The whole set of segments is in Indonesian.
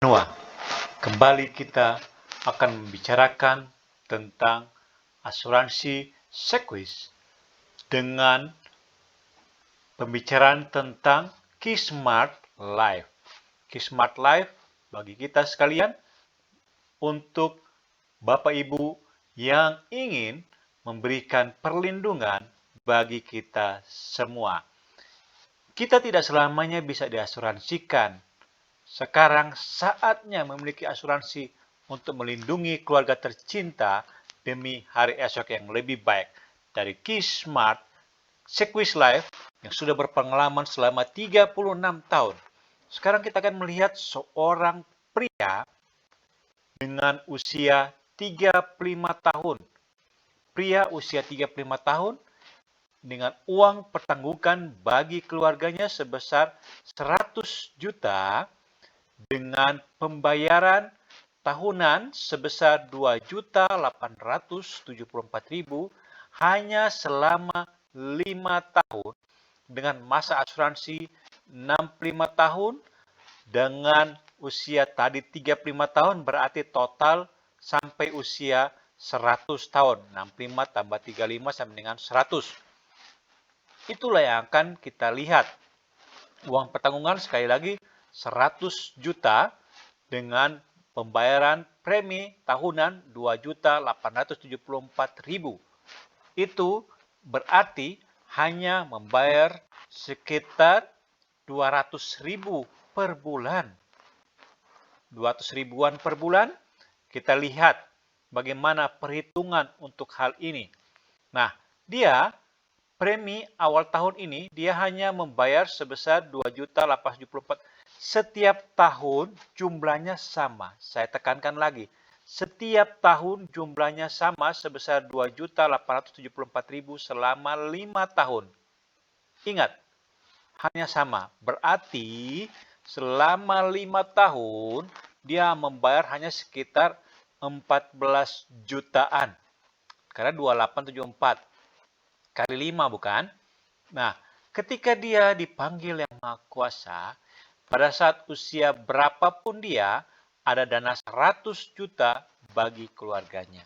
Noah, kembali kita akan membicarakan tentang asuransi Sequis dengan pembicaraan tentang KeySmart Life. KeySmart Life bagi kita sekalian untuk Bapak Ibu yang ingin memberikan perlindungan bagi kita semua. Kita tidak selamanya bisa diasuransikan. Sekarang saatnya memiliki asuransi untuk melindungi keluarga tercinta demi hari esok yang lebih baik. Dari KeySmart Sequis Life yang sudah berpengalaman selama 36 tahun. Sekarang kita akan melihat seorang pria dengan usia 35 tahun. Pria usia 35 tahun dengan uang pertanggungan bagi keluarganya sebesar 100 juta dengan pembayaran tahunan sebesar 2.874.000 hanya selama 5 tahun dengan masa asuransi 65 tahun dengan usia tadi 35 tahun berarti total sampai usia 100 tahun. 65 tambah 35 sama dengan 100. Itulah yang akan kita lihat. Uang pertanggungan sekali lagi 100 juta dengan pembayaran premi tahunan 2.874.000. Itu berarti hanya membayar sekitar 200.000 per bulan. 200 ribuan per bulan. Kita lihat bagaimana perhitungan untuk hal ini. Nah, dia premi awal tahun ini dia hanya membayar sebesar 2.874.000. Setiap tahun jumlahnya sama. Saya tekankan lagi. Setiap tahun jumlahnya sama sebesar 2.874.000 selama 5 tahun. Ingat, hanya sama. Berarti selama 5 tahun dia membayar hanya sekitar 14 jutaan. Karena 2874 kali 5 bukan? Nah, ketika dia dipanggil yang Maha Kuasa, pada saat usia berapapun dia, ada dana 100 juta bagi keluarganya.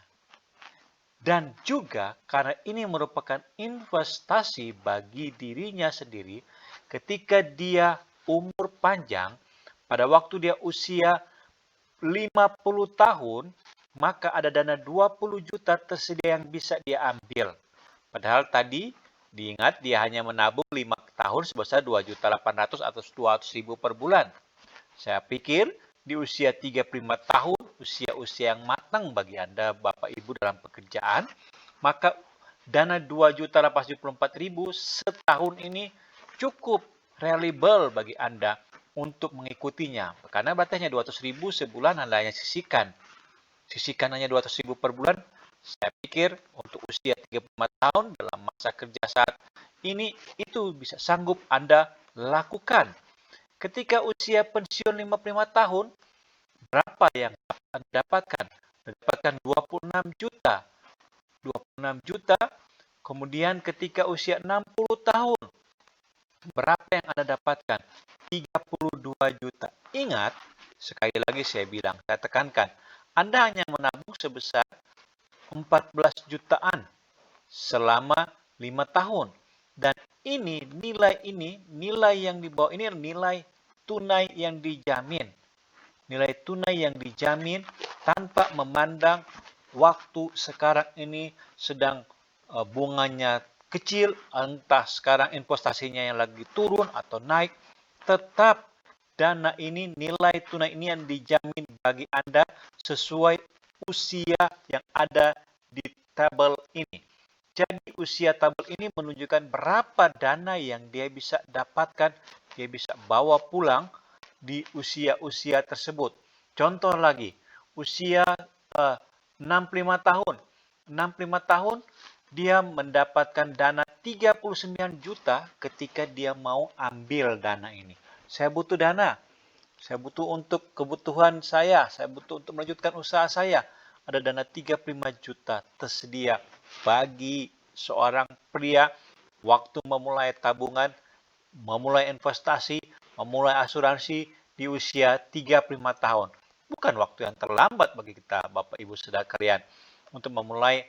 Dan juga karena ini merupakan investasi bagi dirinya sendiri, ketika dia umur panjang, pada waktu dia usia 50 tahun, maka ada dana 20 juta tersedia yang bisa dia ambil. Padahal tadi diingat dia hanya menabung 5 tahun sebesar 2.800.000 atau 200.000 per bulan. Saya pikir di usia 35 tahun, usia-usia yang matang bagi Anda Bapak Ibu dalam pekerjaan, maka dana 2.874.000 setahun ini cukup reliable bagi Anda untuk mengikutinya. Karena berarti hanya 200.000 sebulan Anda hanya sisihkan. Sisihkan hanya 200.000 per bulan. Saya pikir untuk usia 35 tahun dalam masa kerja saat ini itu bisa sanggup Anda lakukan. Ketika usia pensiun 55 tahun, berapa yang Anda dapatkan? Mendapatkan 26 juta. 26 juta. Kemudian ketika usia 60 tahun, berapa yang Anda dapatkan? 32 juta. Ingat, sekali lagi saya bilang, saya tekankan, Anda hanya menabung sebesar 14 jutaan selama 5 tahun. Dan nilai yang dibawa ini nilai tunai yang dijamin. Nilai tunai yang dijamin tanpa memandang waktu sekarang ini sedang bunganya kecil, entah sekarang investasinya yang lagi turun atau naik, tetap dana ini, nilai tunai ini yang dijamin bagi Anda sesuai usia yang ada di tabel ini. Jadi usia tabel ini menunjukkan berapa dana yang dia bisa dapatkan, dia bisa bawa pulang di usia-usia tersebut. Contoh lagi, usia 65 tahun. 65 tahun dia mendapatkan dana 39 juta ketika dia mau ambil dana ini. Saya butuh dana. Saya butuh untuk kebutuhan saya butuh untuk melanjutkan usaha saya. Ada dana 35 juta tersedia bagi seorang pria waktu memulai tabungan, memulai investasi, memulai asuransi di usia 35 tahun. Bukan waktu yang terlambat bagi kita, Bapak Ibu Saudara sekalian, untuk memulai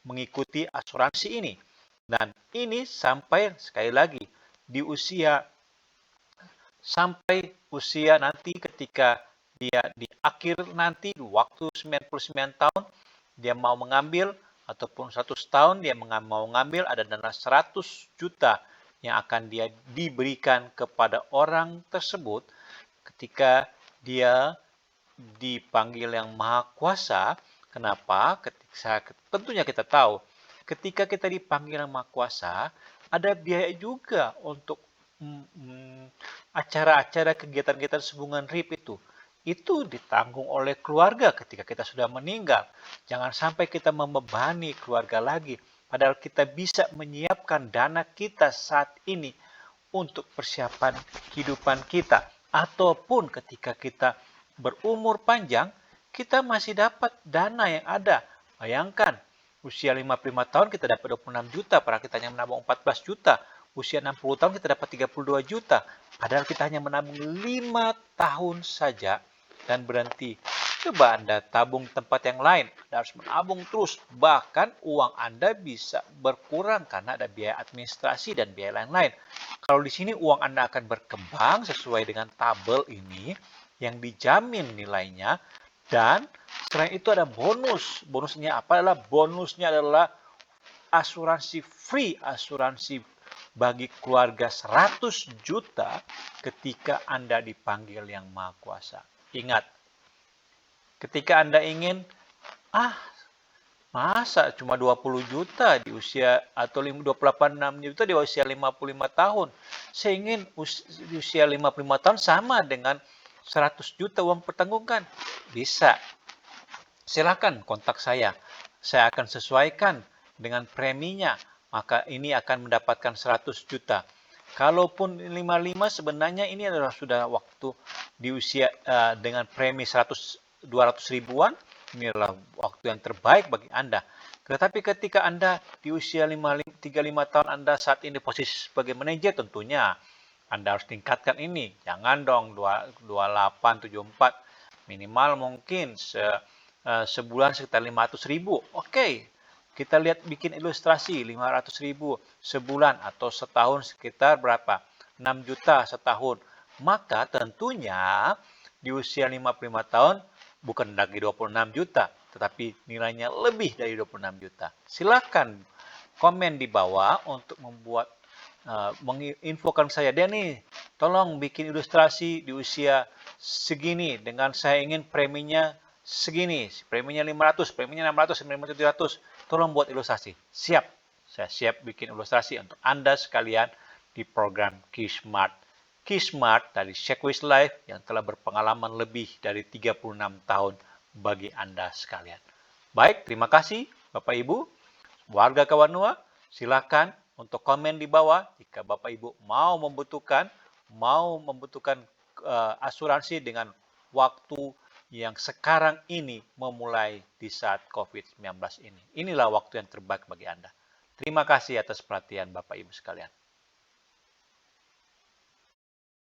mengikuti asuransi ini. Dan ini sampai sekali lagi di usia nanti ketika dia di akhir nanti waktu 99 tahun dia mau mengambil ataupun 100 tahun dia mau mengambil, ada dana 100 juta yang akan dia diberikan kepada orang tersebut ketika dia dipanggil yang Maha Kuasa. Kenapa? Tentunya kita tahu ketika kita dipanggil yang Maha Kuasa ada biaya juga untuk acara-acara kegiatan-kegiatan hubungan RIP itu ditanggung oleh keluarga ketika kita sudah meninggal. Jangan sampai kita membebani keluarga lagi, padahal kita bisa menyiapkan dana kita saat ini untuk persiapan kehidupan kita. Ataupun ketika kita berumur panjang, kita masih dapat dana yang ada. Bayangkan, usia 55 tahun kita dapat 26 juta, padahal kita hanya menabung 14 juta. Usia 60 tahun kita dapat 32 juta, padahal kita hanya menabung 5 tahun saja dan berhenti. Coba Anda tabung tempat yang lain, Anda harus menabung terus. Bahkan uang Anda bisa berkurang karena ada biaya administrasi dan biaya lain-lain. Kalau di sini uang Anda akan berkembang sesuai dengan tabel ini yang dijamin nilainya. Dan selain itu ada bonus. Bonusnya apa? Bonusnya adalah asuransi free, asuransi bagi keluarga 100 juta ketika Anda dipanggil yang Maha Kuasa. Ingat, ketika Anda ingin, masa cuma 20 juta di usia atau 28 juta di usia 55 tahun. Saya ingin di usia 55 tahun sama dengan 100 juta uang pertanggungan. Bisa. Silakan kontak saya. Saya akan sesuaikan dengan preminya. Maka ini akan mendapatkan 100 juta. Kalaupun 55 sebenarnya ini adalah sudah waktu di usia dengan premi 200 ribuan, ini adalah waktu yang terbaik bagi Anda. Tetapi ketika Anda di usia 35 tahun Anda saat ini posisi sebagai manajer, tentunya Anda harus tingkatkan ini. Jangan dong 28, 74. Minimal mungkin sebulan sekitar 500 ribu. Oke. Kita lihat bikin ilustrasi 500 ribu sebulan atau setahun sekitar berapa? 6 juta setahun. Maka tentunya di usia 55 tahun bukan lagi 26 juta, tetapi nilainya lebih dari 26 juta. Silakan komen di bawah untuk membuat menginfokan saya, Denny, tolong bikin ilustrasi di usia segini dengan saya ingin preminya segini, preminya 500, preminya 600, preminya 700. Tolong buat ilustrasi. Siap. Saya siap bikin ilustrasi untuk Anda sekalian di program Keysmart. Keysmart dari Shakewist Life yang telah berpengalaman lebih dari 36 tahun bagi Anda sekalian. Baik, terima kasih Bapak Ibu. Warga Kawanua, silakan untuk komen di bawah jika Bapak Ibu mau membutuhkan asuransi dengan waktu yang sekarang ini memulai di saat COVID-19 ini. Inilah waktu yang terbaik bagi Anda. Terima kasih atas perhatian Bapak Ibu sekalian.